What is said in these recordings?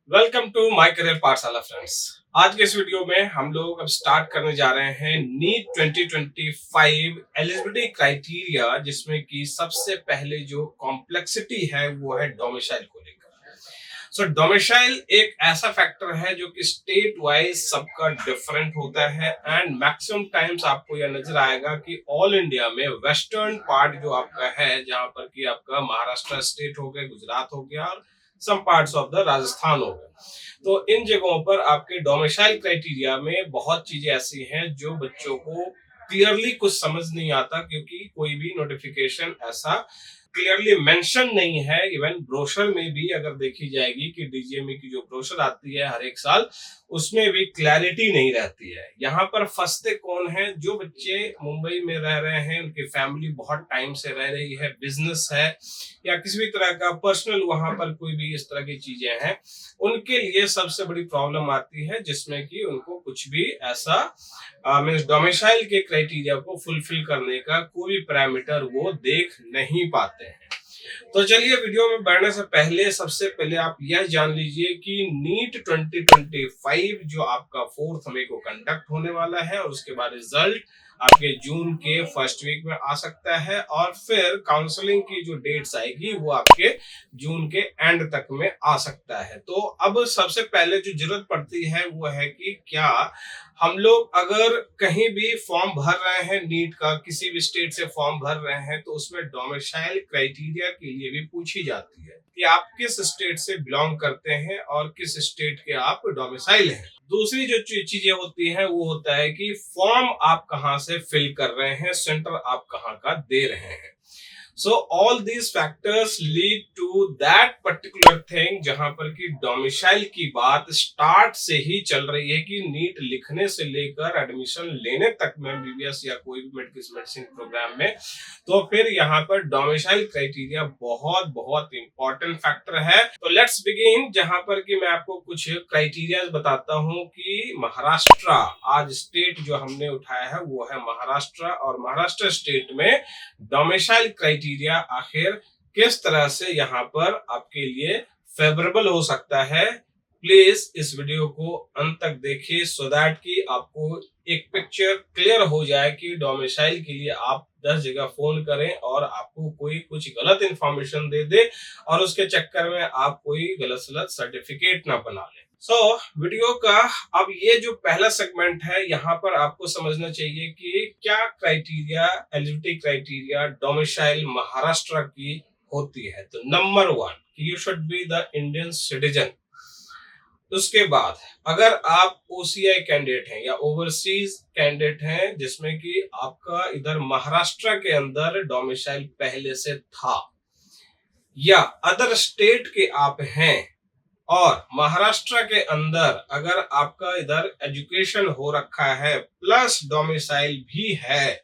Welcome to my career पाठशाला friends. आज के इस वीडियो में हम लोग अब स्टार्ट करने जा रहे हैं नीट 2025 एलिजिबिलिटी क्राइटेरिया, जिसमें कि सबसे पहले जो कॉम्प्लेक्सिटी है वो है डोमिसाइल को लेकर। सो डोमिसाइल एक ऐसा फैक्टर है जो कि स्टेट वाइज सबका डिफरेंट होता है एंड मैक्सिमम टाइम्स आपको यह नजर आएगा कि ऑल इंडिया में वेस्टर्न पार्ट जो आपका है, जहां पर कि आपका महाराष्ट्र स्टेट हो गया, गुजरात हो गया और some parts of the Rajasthan हो गए, तो इन जगहों पर आपके डोमिसाइल क्राइटेरिया में बहुत चीजें ऐसी हैं जो बच्चों को क्लियरली कुछ समझ नहीं आता, क्योंकि कोई भी नोटिफिकेशन ऐसा क्लियरली मेंशन नहीं है। इवन ब्रोशर में भी अगर देखी जाएगी कि डीजीएमई की जो ब्रोशर आती है हर एक साल, उसमें भी क्लैरिटी नहीं रहती है। यहाँ पर फंसते कौन है? जो बच्चे मुंबई में रह रहे हैं, उनकी फैमिली बहुत टाइम से रह रही है, बिजनेस है या किसी भी तरह का पर्सनल वहां पर कोई भी इस तरह की चीजें हैं, उनके लिए सबसे बड़ी प्रॉब्लम आती है, जिसमें कि उनको कुछ भी ऐसा मींस डोमिसाइल के क्राइटेरिया को फुलफिल करने का कोई पैरामीटर वो देख नहीं पाते हैं। तो चलिए, वीडियो में बढ़ने से पहले सबसे पहले आप यह जान लीजिए कि नीट 2025 जो आपका 4 मई को कंडक्ट होने वाला है, और उसके बाद रिजल्ट आपके जून के फर्स्ट वीक में आ सकता है, और फिर काउंसलिंग की जो डेट्स आएगी वो आपके जून के एंड तक में आ सकता है। तो अब सबसे पहले जो जरूरत पड़ती है वो है कि क्या हम लोग अगर कहीं भी फॉर्म भर रहे हैं, नीट का किसी भी स्टेट से फॉर्म भर रहे हैं, तो उसमें डोमिसाइल क्राइटेरिया के लिए भी पूछी जाती है कि आप किस स्टेट से बिलोंग करते हैं और किस स्टेट के आप डोमिसाइल हैं। दूसरी जो चीजें होती हैं वो होता है कि फॉर्म आप कहां से फिल कर रहे हैं, सेंटर आप कहां का दे रहे हैं। So all these factors lead to that particular thing, जहां पर कि डोमिसाइल की बात स्टार्ट से ही चल रही है कि नीट लिखने से लेकर एडमिशन लेने तक में एमबीबीएस या कोई भी मेडिसिन प्रोग्राम में, तो फिर यहाँ पर डोमिसाइल क्राइटेरिया बहुत बहुत इंपॉर्टेंट फैक्टर है। तो लेट्स बिगिन, जहां पर कि मैं आपको कुछ क्राइटेरिया बताता हूं कि महाराष्ट्र, आज स्टेट जो हमने उठाया है वो है महाराष्ट्र, और महाराष्ट्र स्टेट में डोमिसाइल क्राइटेरिया आखिर किस तरह से यहाँ पर आपके लिए फेवरेबल हो सकता है। प्लीज इस वीडियो को अंत तक देखिए, सो दैट कि आपको एक पिक्चर क्लियर हो जाए कि डोमिसाइल के लिए आप 10 जगह फोन करें और आपको कोई कुछ गलत इंफॉर्मेशन दे दे और उसके चक्कर में आप कोई गलत सर्टिफिकेट ना बना लें। वीडियो का अब ये जो पहला सेगमेंट है, यहाँ पर आपको समझना चाहिए कि क्या criteria, eligibility criteria domicile Maharashtra की होती है। तो number 1, you should be the Indian citizen. उसके बाद अगर आप ओसीआई कैंडिडेट हैं या ओवरसीज कैंडिडेट हैं, जिसमें कि आपका इधर महाराष्ट्र के अंदर डोमिसाइल पहले से था, या अदर स्टेट के आप हैं और महाराष्ट्र के अंदर अगर आपका इधर एजुकेशन हो रखा है प्लस डोमिसाइल भी है,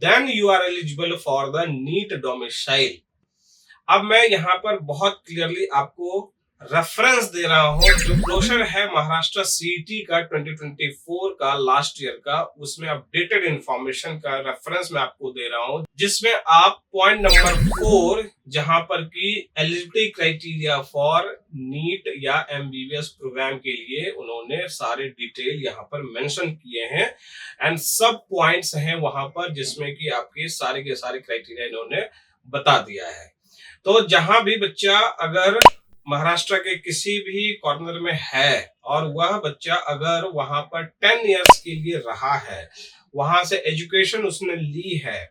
then you are eligible for the NEET domicile. अब मैं यहाँ पर बहुत क्लियरली आपको रेफरेंस दे रहा हूं, जो ब्रोशर है महाराष्ट्र सीईटी का 2024 का लास्ट ईयर का, उसमें अपडेटेड इंफॉर्मेशन का रेफरेंस मैं आपको दे रहा हूं, जिसमें आप पॉइंट नंबर 4, जहां पर की एलिजिबिलिटी क्राइटेरिया फॉर नीट या एमबीबीएस प्रोग्राम के लिए उन्होंने सारे डिटेल यहाँ पर मेंशन किए हैं, एंड सब पॉइंट्स हैं वहां पर जिसमें कि आपके सारे के सारे क्राइटेरिया इन्होंने बता दिया है। तो जहां भी बच्चा अगर महाराष्ट्र के किसी भी कॉर्नर में है और वह बच्चा अगर वहां पर 10 इयर्स के लिए रहा है, वहां से एजुकेशन उसने ली है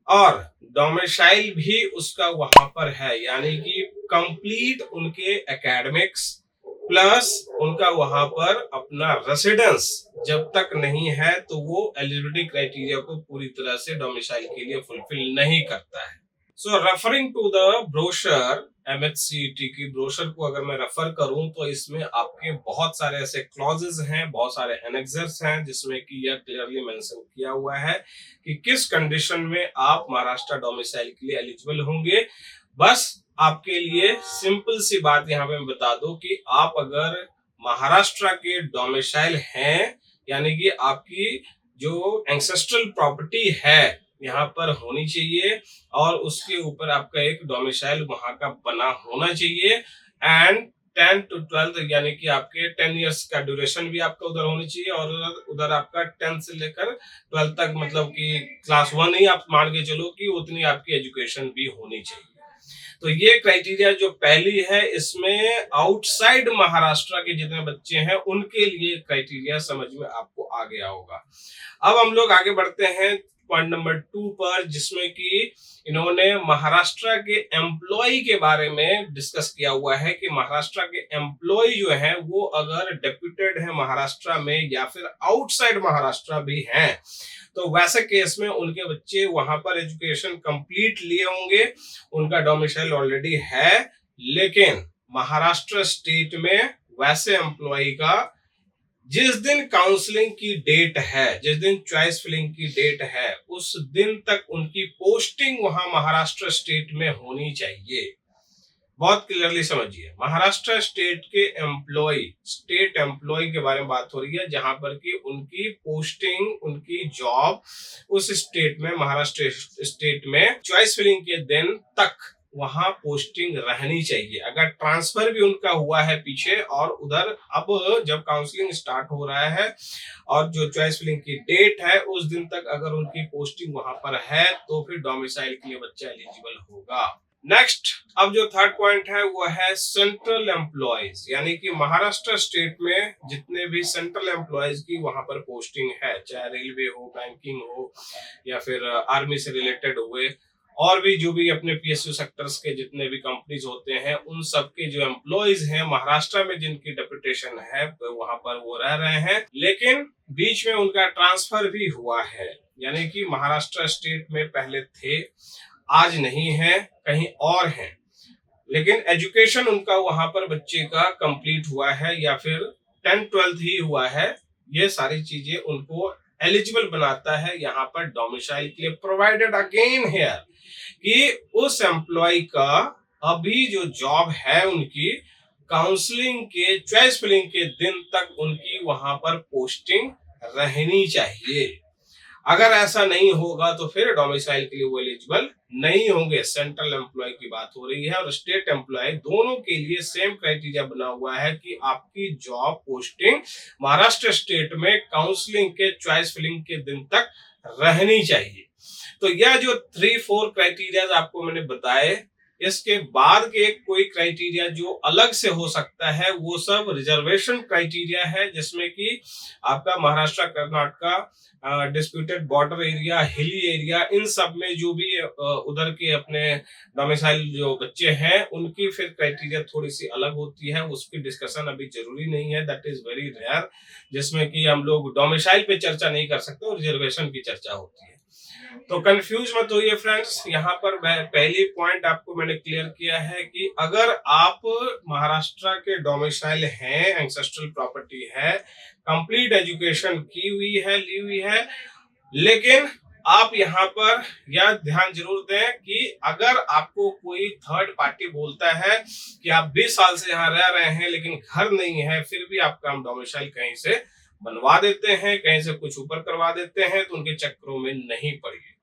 और डोमिसाइल भी उसका वहां पर है, यानी कि कंप्लीट उनके एकेडमिक्स प्लस उनका वहां पर अपना रेसिडेंस जब तक नहीं है, तो वो एलिजिबिलिटी क्राइटेरिया को पूरी तरह से डोमिसाइल के लिए फुलफिल नहीं करता है। सो referring to the brochure, MHCET की ब्रोशर को अगर मैं रेफर करूं, तो इसमें आपके बहुत सारे ऐसे क्लॉजेस हैं, बहुत सारे एनेक्सर्स हैं, जिसमें कि यह क्लियरली मेंशन किया हुआ है कि किस कंडीशन में आप महाराष्ट्र डोमिसाइल के लिए एलिजिबल होंगे। बस आपके लिए सिंपल सी बात यहाँ पे मैं बता दूं कि आप अगर महाराष्ट्र के डोमिसाइल हैं, यानी कि आपकी जो एंसेस्ट्रल प्रॉपर्टी है यहाँ पर होनी चाहिए और उसके ऊपर आपका एक डोमिसाइल वहां का बना होना चाहिए, एंड 10 to 12 यानी कि आपके 10 इयर्स का ड्यूरेशन भी आपका उधर होनी चाहिए और उधर आपका 10 से लेकर 12 तक मतलब कि क्लास 1 ही आप मान के चलो कि उतनी आपकी एजुकेशन भी होनी चाहिए। तो ये क्राइटेरिया जो पहली है, इसमें आउटसाइड महाराष्ट्र के जितने बच्चे हैं उनके लिए क्राइटेरिया समझ में आपको आ गया होगा। अब हम लोग आगे बढ़ते हैं पॉइंट नंबर 2 पर, जिसमें कि इन्होंने महाराष्ट्र के एम्प्लॉय के बारे में डिस्कस किया हुआ है कि महाराष्ट्र के एम्प्लॉय जो है वो अगर डेप्यूटेड है महाराष्ट्र में या फिर आउटसाइड महाराष्ट्र भी हैं, तो वैसे केस में उनके बच्चे वहां पर एजुकेशन कंप्लीट लिए होंगे, उनका डोमिसाइल ऑलरेडी है, लेकिन महाराष्ट्र स्टेट में वैसे एम्प्लॉय का जिस दिन काउंसलिंग की डेट है, जिस दिन चॉइस फिलिंग की डेट है, उस दिन तक उनकी पोस्टिंग वहां महाराष्ट्र स्टेट में होनी चाहिए। बहुत क्लियरली समझिए, महाराष्ट्र स्टेट के स्टेट एम्प्लॉय के बारे में बात हो रही है, जहां पर कि उनकी पोस्टिंग, उनकी जॉब उस स्टेट में, महाराष्ट्र स्टेट में चॉइस फिलिंग के दिन तक वहां पोस्टिंग रहनी चाहिए। अगर ट्रांसफर भी उनका हुआ है पीछे और उधर अब जब काउंसलिंग स्टार्ट हो रहा है और जो चॉइस फिलिंग की डेट है उस दिन तक अगर उनकी पोस्टिंग वहां पर है, तो फिर डोमिसाइल के लिए बच्चा एलिजिबल होगा। नेक्स्ट, अब जो थर्ड पॉइंट है वो है सेंट्रल एम्प्लॉयज, यानी कि महाराष्ट्र स्टेट में जितने भी सेंट्रल एम्प्लॉयज की वहां पर पोस्टिंग है, चाहे रेलवे हो, बैंकिंग हो या फिर आर्मी से रिलेटेड हुए, और भी जो भी अपने पीएसयू सेक्टर्स के जितने भी कंपनीज होते हैं, उन सब के जो एम्प्लॉयज हैं महाराष्ट्र में जिनकी डेपुटेशन है वहां पर वो रह रहे हैं, लेकिन बीच में उनका ट्रांसफर भी हुआ है, यानी कि महाराष्ट्र स्टेट में पहले थे, आज नहीं है, कहीं और है, लेकिन एजुकेशन उनका वहां पर बच्चे का कंप्लीट हुआ है या फिर 10-12 ही हुआ है। ये सारी चीजें उनको एलिजिबल बनाता है यहाँ पर डोमिसाइल के लिए, प्रोवाइडेड अगेन हियर कि उस एम्प्लॉय का अभी जो जॉब है उनकी काउंसलिंग के चॉइस फिलिंग के दिन तक उनकी वहां पर पोस्टिंग रहनी चाहिए। अगर ऐसा नहीं होगा तो फिर डोमिसाइल के लिए वो एलिजिबल नहीं होंगे। सेंट्रल एम्प्लॉय की बात हो रही है और स्टेट एम्प्लॉय, दोनों के लिए सेम क्राइटेरिया बना हुआ है कि आपकी जॉब पोस्टिंग महाराष्ट्र स्टेट में काउंसलिंग के चॉइस फिलिंग के दिन तक रहनी चाहिए। तो यह जो 3-4 क्राइटेरिया आपको मैंने बताए, इसके बाद के कोई क्राइटेरिया जो अलग से हो सकता है वो सब रिजर्वेशन क्राइटेरिया है, जिसमें कि आपका Maharashtra, Karnataka, disputed border area, hilly area, इन सब में जो भी उधर के अपने डोमिसाइल जो बच्चे हैं उनकी फिर क्राइटेरिया थोड़ी सी अलग होती है, उसकी डिस्कशन अभी जरूरी नहीं है, दैट इज वेरी रेयर, जिसमें कि हम लोग डोमिसाइल पे चर्चा नहीं कर सकते और रिजर्वेशन की चर्चा होती है। तो कंफ्यूज मत होइए फ्रेंड्स, यहाँ पर पहली पॉइंट आपको मैंने क्लियर किया है कि अगर आप महाराष्ट्र के डोमिसाइल हैं, एंसेस्ट्रल प्रॉपर्टी है, कंप्लीट एजुकेशन की हुई है, ली हुई है, लेकिन आप यहाँ पर यह ध्यान जरूर दें कि अगर आपको कोई थर्ड पार्टी बोलता है कि आप 20 साल से यहाँ रह रहे हैं लेकिन घर नहीं है, फिर भी आपका हम डोमिसाइल कहीं से बनवा देते हैं, कहीं से कुछ ऊपर करवा देते हैं, तो उनके चक्करों में नहीं पड़िए।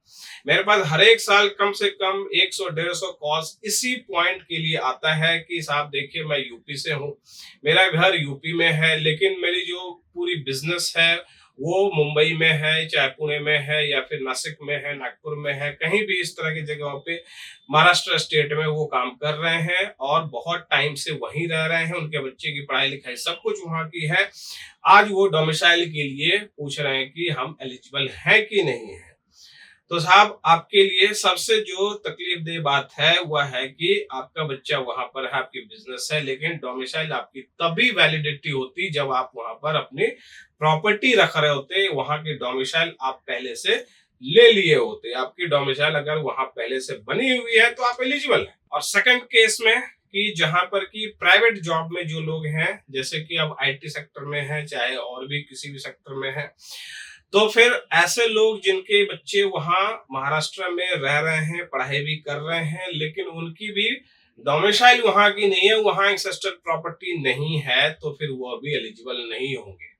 मेरे पास हर एक साल कम से कम 100-150 कॉल्स इसी पॉइंट के लिए आता है कि साहब देखिए मैं यूपी से हूँ, मेरा घर यूपी में है, लेकिन मेरी जो पूरी बिजनेस है वो मुंबई में है, चाहे पुणे में है या फिर नासिक में है, नागपुर में है, कहीं भी इस तरह की जगहों पे महाराष्ट्र स्टेट में वो काम कर रहे हैं और बहुत टाइम से वहीं रह रहे हैं, उनके बच्चे की पढ़ाई लिखाई सब कुछ वहां की है। आज वो डोमिसाइल के लिए पूछ रहे हैं कि हम एलिजिबल हैं कि नहीं है। तो साहब आपके लिए सबसे जो तकलीफ दे बात है वह है कि आपका बच्चा वहां पर है, आपकी बिजनेस है, लेकिन डोमिसाइल आपकी तभी वैलिडिटी होती जब आप वहां पर अपनी प्रॉपर्टी रख रहे होते, वहां की डोमिसाइल आप पहले से ले लिए होते। आपकी डोमिसाइल अगर वहां पहले से बनी हुई है तो आप एलिजिबल है। और सेकंड केस में कि जहां पर कि प्राइवेट जॉब में जो लोग हैं, जैसे कि अब आईटी सेक्टर में है, चाहे और भी किसी भी सेक्टर में है, तो फिर ऐसे लोग जिनके बच्चे वहां महाराष्ट्र में रह रहे हैं, पढ़ाई भी कर रहे हैं, लेकिन उनकी भी डोमिसाइल वहां की नहीं है, वहां एंसेस्ट्रल प्रॉपर्टी नहीं है, तो फिर वो भी एलिजिबल नहीं होंगे।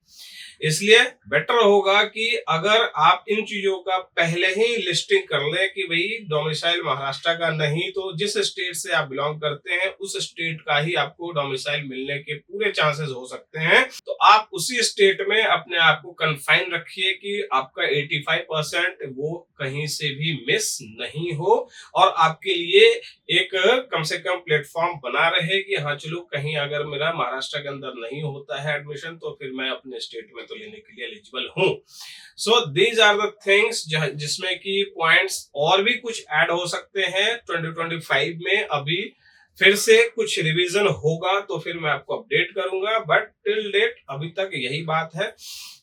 इसलिए बेटर होगा कि अगर आप इन चीजों का पहले ही लिस्टिंग कर लें कि भाई डोमिसाइल महाराष्ट्र का नहीं तो जिस स्टेट से आप बिलोंग करते हैं उस स्टेट का ही आपको डोमिसाइल मिलने के पूरे चांसेस हो सकते हैं, तो आप उसी स्टेट में अपने आप को कन्फाइन रखिए कि आपका 85% वो कहीं से भी मिस नहीं हो और आपके लिए एक कम से कम प्लेटफॉर्म बना रहे कि हाँ चलो कहीं अगर मेरा महाराष्ट्र के अंदर नहीं होता है एडमिशन तो फिर मैं अपने स्टेट में तो लेने के लिए एलिजिबल हूँ। So these are the things जिसमें कि पॉइंट्स और भी कुछ ऐड हो सकते हैं 2025 में। अभी फिर से कुछ रिवीजन होगा तो फिर मैं आपको अपडेट करूंगा, बट टिल डेट अभी तक यही बात है,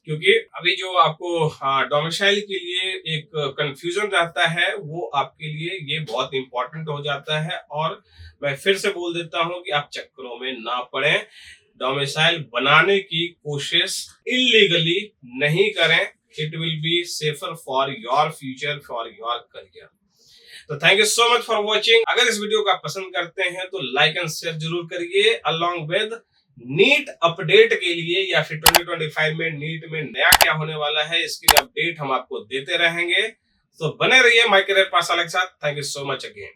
क्योंकि अभी जो आपको डोमिसाइल के लिए एक कंफ्यूजन रहता है वो आपके लिए ये बहुत इंपॉर्टेंट हो जाता है। और मैं फिर से बोल देता हूं कि आप चक्करों में ना पड़ें, डोमिसाइल बनाने की कोशिश इलीगली नहीं करें। It will be safer for your future, for your career. तो thank you so much for watching. अगर इस वीडियो को आप पसंद करते हैं तो लाइक एंड शेयर जरूर करिए। अलॉन्ग विद नीट अपडेट के लिए या फिर 2025 में नीट में नया क्या होने वाला है इसके लिए अपडेट हम आपको देते रहेंगे। तो बने रहिए माय करियर पाठशाला के साथ। Thank you so much again.